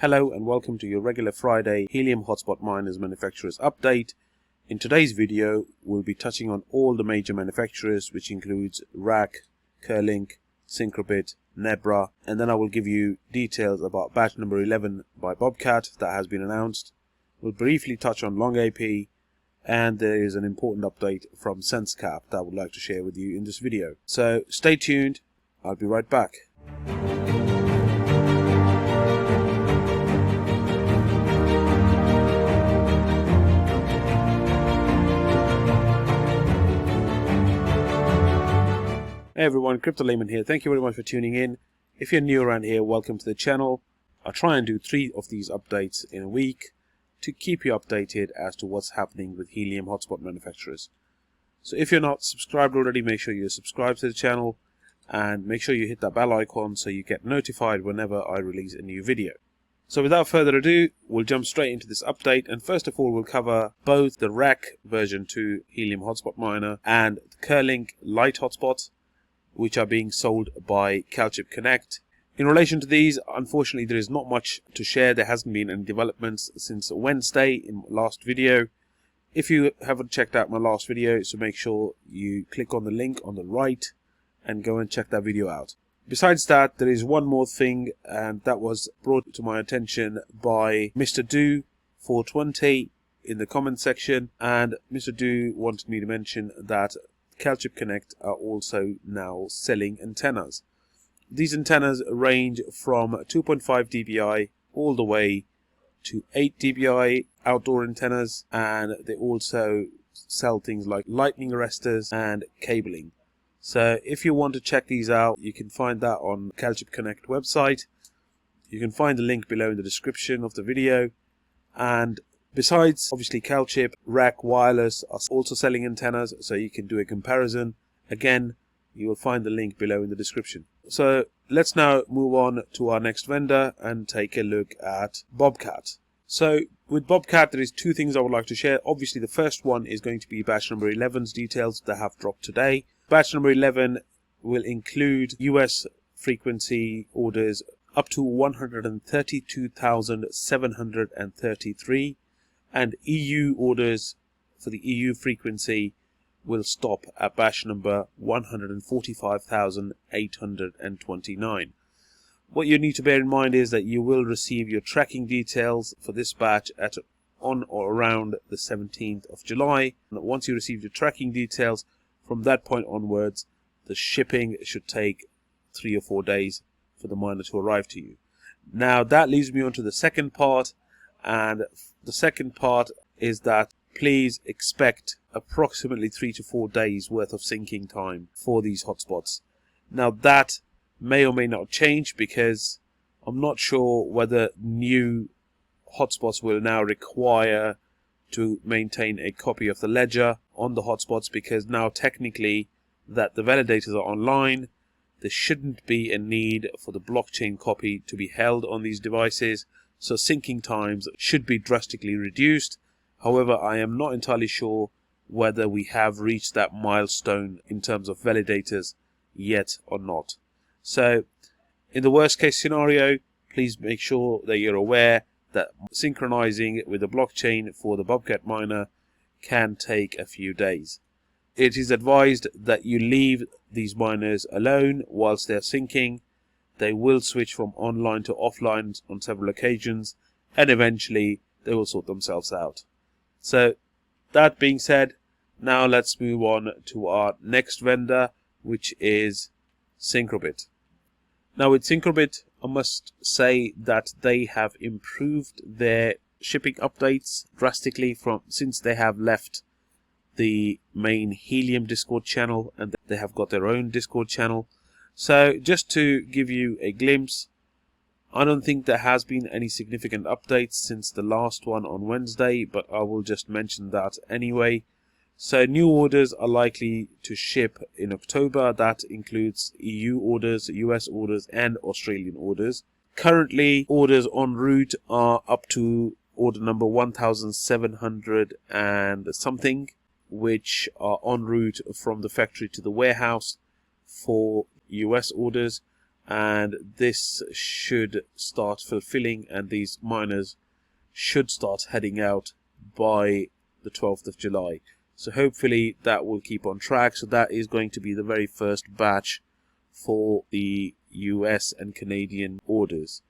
Hello and welcome to your regular Friday Helium Hotspot Miners Manufacturers Update. In today's video, we'll be touching on all the major manufacturers, which includes Rak Kerlink, Syncrobit, Nebra, and then I will give you details about batch number 11 by Bobcat that has been announced. We'll briefly touch on LongAP, and there is an important update from SenseCAP that I would like to share with you in this video. So stay tuned, I'll be right back. Hey everyone, CryptoLayman here. Thank you very much for tuning in. If you're new around here, welcome to the channel. I try and do 3 of these updates in a week to keep you updated as to what's happening with Helium Hotspot manufacturers. So if you're not subscribed already, make sure you subscribe to the channel and make sure you hit that bell icon so you get notified whenever I release a new video. So without further ado, we'll jump straight into this update, and first of all we'll cover both the Rak version 2 Helium Hotspot Miner and the Kerlink Lite Hotspot, which are being sold by CalChip Connect. In relation to these, unfortunately there is not much to share. There hasn't been any developments since Wednesday in my last video. If you haven't checked out my last video, so make sure you click on the link on the right and go and check that video out. Besides that, there is one more thing, and that was brought to my attention by Mr. Do 420 in the comment section, and Mr. Do wanted me to mention that CalChip Connect are also now selling antennas. These antennas range from 2.5 dBi all the way to 8 dBi outdoor antennas, and they also sell things like lightning arresters and cabling. So if you want to check these out, you can find that on CalChip Connect website. You can find the link below in the description of the video. And besides, obviously, CalChip, Rak Wireless are also selling antennas, so you can do a comparison. Again, you will find the link below in the description. So let's now move on to our next vendor and take a look at Bobcat. So with Bobcat, there is 2 things I would like to share. Obviously, the first one is going to be batch number 11's details that have dropped today. Batch number 11 will include US frequency orders up to 132,733. And EU orders for the EU frequency will stop at batch number 145,829. What you need to bear in mind is that you will receive your tracking details for this batch on or around the 17th of July. And once you receive your tracking details, from that point onwards, the shipping should take 3 or 4 days for the miner to arrive to you. Now that leads me on to the second part. And the second part is that please expect approximately 3 to 4 days worth of syncing time for these hotspots. Now that may or may not change, because I'm not sure whether new hotspots will now require to maintain a copy of the ledger on the hotspots, because now technically that the validators are online, there shouldn't be a need for the blockchain copy to be held on these devices. So syncing times should be drastically reduced. However, I am not entirely sure whether we have reached that milestone in terms of validators yet or not. So in the worst case scenario, please make sure that you're aware that synchronizing with the blockchain for the Bobcat miner can take a few days. It is advised that you leave these miners alone whilst they're syncing. They will switch from online to offline on several occasions, and eventually they will sort themselves out. So that being said, now let's move on to our next vendor, which is Syncrobit. Now with Syncrobit, I must say that they have improved their shipping updates drastically since they have left the main Helium Discord channel, and they have got their own Discord channel. So just to give you a glimpse, I don't think there has been any significant updates since the last one on Wednesday, but I will just mention that anyway. So new orders are likely to ship in October. That includes EU orders, US orders and Australian orders. Currently, orders en route are up to order number 1,700 and something, which are en route from the factory to the warehouse for US orders, and this should start fulfilling, and these miners should start heading out by the 12th of July. So hopefully that will keep on track. So that is going to be the very first batch for the US and Canadian orders.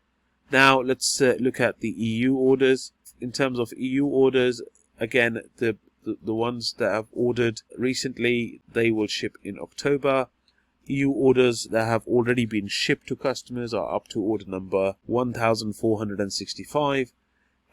Now let's look at the EU orders. In terms of EU orders, again, the ones that have ordered recently, they will ship in October. EU orders that have already been shipped to customers are up to order number 1465,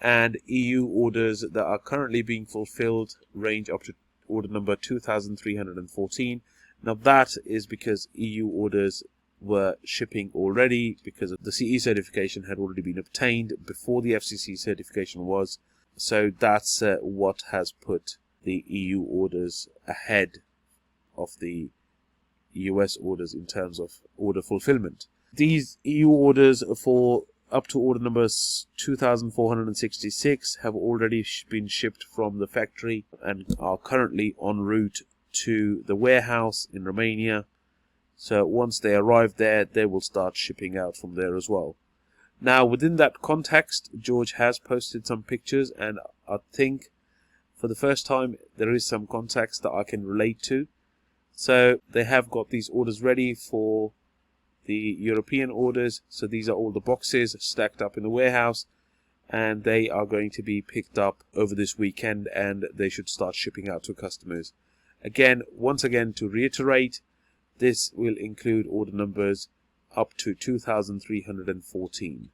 and EU orders that are currently being fulfilled range up to order number 2314. Now that is because EU orders were shipping already, because the CE certification had already been obtained before the FCC certification was. So that's what has put the EU orders ahead of the US orders in terms of order fulfillment. These EU orders for up to order number 2466 have already been shipped from the factory and are currently en route to the warehouse in Romania. So once they arrive there, they will start shipping out from there as well. Now, within that context, George has posted some pictures, and I think for the first time there is some context that I can relate to. So they have got these orders ready for the European orders. So these are all the boxes stacked up in the warehouse, and they are going to be picked up over this weekend, and they should start shipping out to customers. Again, once again, to reiterate, this will include order numbers up to 2314.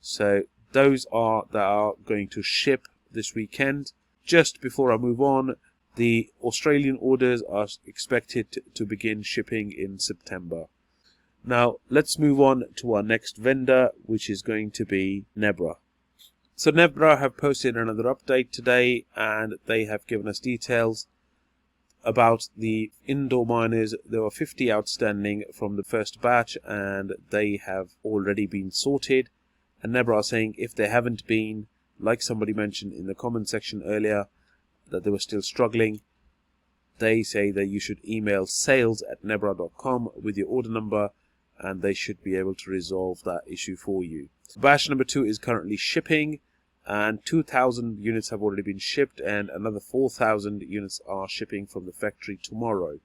So those are that are going to ship this weekend. Just before I move on, the Australian orders are expected to begin shipping in September. Now let's move on to our next vendor, which is going to be Nebra. So Nebra have posted another update today, and they have given us details about the indoor miners. There were 50 outstanding from the first batch, and they have already been sorted. And Nebra are saying if they haven't been, like somebody mentioned in the comment section earlier, that they were still struggling, they say that you should email sales@nebra.com with your order number, and they should be able to resolve that issue for you. Batch number 2 is currently shipping, and 2,000 units have already been shipped, and another 4,000 units are shipping from the factory tomorrow,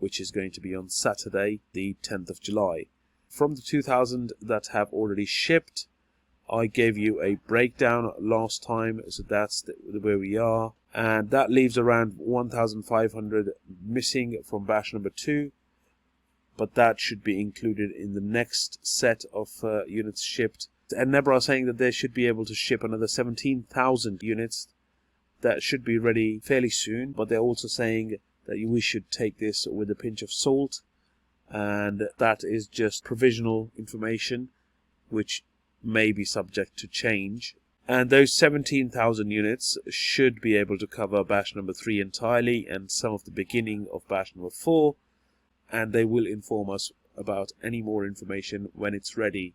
which is going to be on Saturday, the 10th of July. From the 2,000 that have already shipped, I gave you a breakdown last time, so that's where we are, and that leaves around 1,500 missing from batch number 2, but that should be included in the next set of units shipped. And Nebra are saying that they should be able to ship another 17,000 units that should be ready fairly soon, but they're also saying that we should take this with a pinch of salt, and that is just provisional information which may be subject to change. And those 17,000 units should be able to cover batch number 3 entirely and some of the beginning of batch number 4, and they will inform us about any more information when it's ready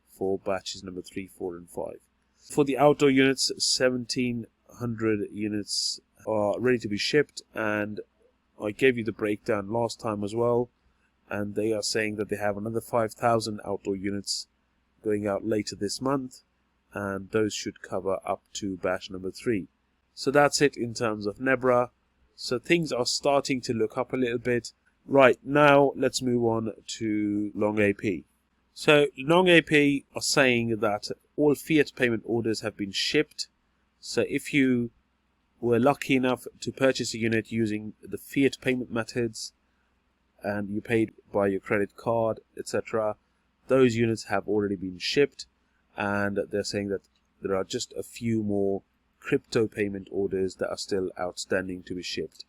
for batches number 3, 4 and 5. For the outdoor units, 1,700 units are ready to be shipped, and I gave you the breakdown last time as well, and they are saying that they have another 5,000 outdoor units going out later this month, and those should cover up to batch number 3. So that's it in terms of Nebra. So things are starting to look up a little bit. Right, now let's move on to LongAP. So LongAP are saying that all fiat payment orders have been shipped. So if you were lucky enough to purchase a unit using the fiat payment methods and you paid by your credit card, etc., those units have already been shipped, and they're saying that there are just a few more crypto payment orders that are still outstanding to be shipped.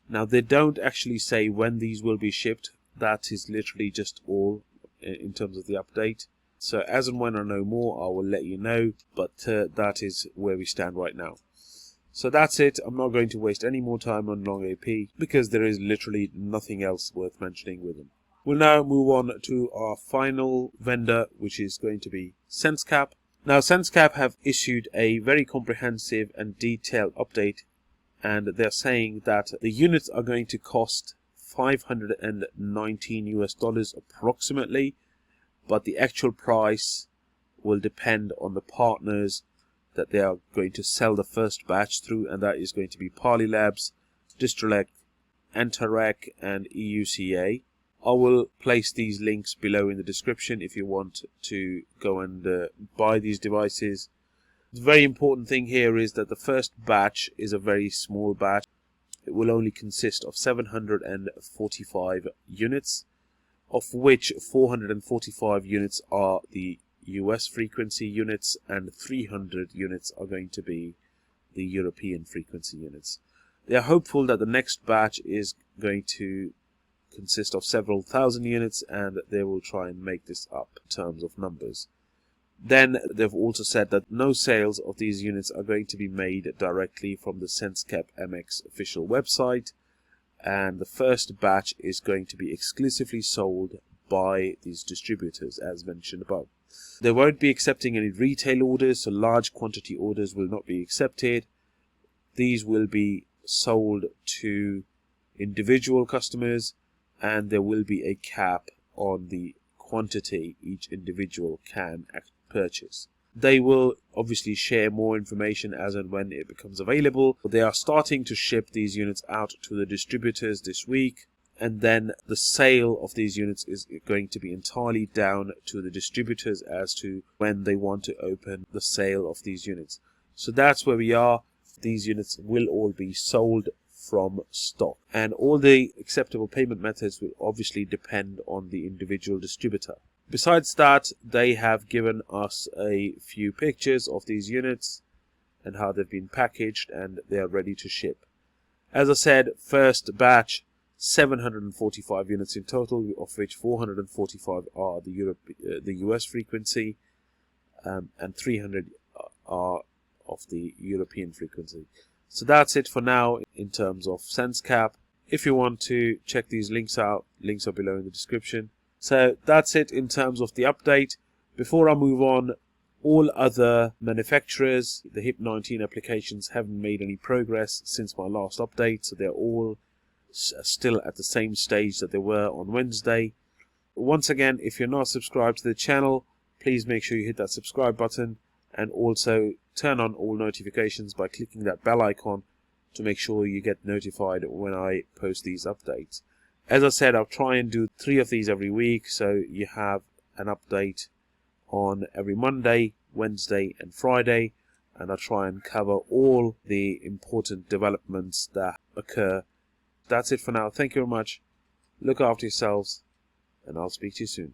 Now they don't actually say when these will be shipped. That is literally just all in terms of the update. So as and when I know more, I will let you know, but that is where we stand right now. So that's it. I'm not going to waste any more time on LongAP because there is literally nothing else worth mentioning with them. We'll now move on to our final vendor, which is going to be SenseCAP. Now SenseCAP have issued a very comprehensive and detailed update, and they're saying that the units are going to cost $519 approximately, but the actual price will depend on the partners that they are going to sell the first batch through, and that is going to be Parley Labs, Distrelec, Antarak, and EUCA. I will place these links below in the description if you want to go and buy these devices. The very important thing here is that the first batch is a very small batch. It will only consist of 745 units, of which 445 units are the US frequency units and 300 units are going to be the European frequency units. They are hopeful that the next batch is going to consist of several thousand units, and they will try and make this up in terms of numbers. Then they've also said that no sales of these units are going to be made directly from the SenseCAP MX official website, and the first batch is going to be exclusively sold by these distributors as mentioned above. They won't be accepting any retail orders, so large quantity orders will not be accepted. These will be sold to individual customers, and there will be a cap on the quantity each individual can purchase. They will obviously share more information as and when it becomes available. They are starting to ship these units out to the distributors this week, and then the sale of these units is going to be entirely down to the distributors as to when they want to open the sale of these units. So that's where we are. These units will all be sold from stock, and all the acceptable payment methods will obviously depend on the individual distributor. Besides that, they have given us a few pictures of these units and how they've been packaged, and they are ready to ship. As I said, first batch 745 units in total, of which 445 are the US frequency, and 300 are of the European frequency. So that's it for now in terms of SenseCAP. If you want to check these links out, links are below in the description. So that's it in terms of the update. Before I move on, all other manufacturers, the HIP-19 applications, haven't made any progress since my last update, so they're all still at the same stage that they were on Wednesday. Once again, if you're not subscribed to the channel, please make sure you hit that subscribe button, and also turn on all notifications by clicking that bell icon to make sure you get notified when I post these updates. As I said, I'll try and do 3 of these every week, so you have an update on every Monday, Wednesday and Friday, and I'll try and cover all the important developments that occur. That's it for now. Thank you very much. Look after yourselves, and I'll speak to you soon.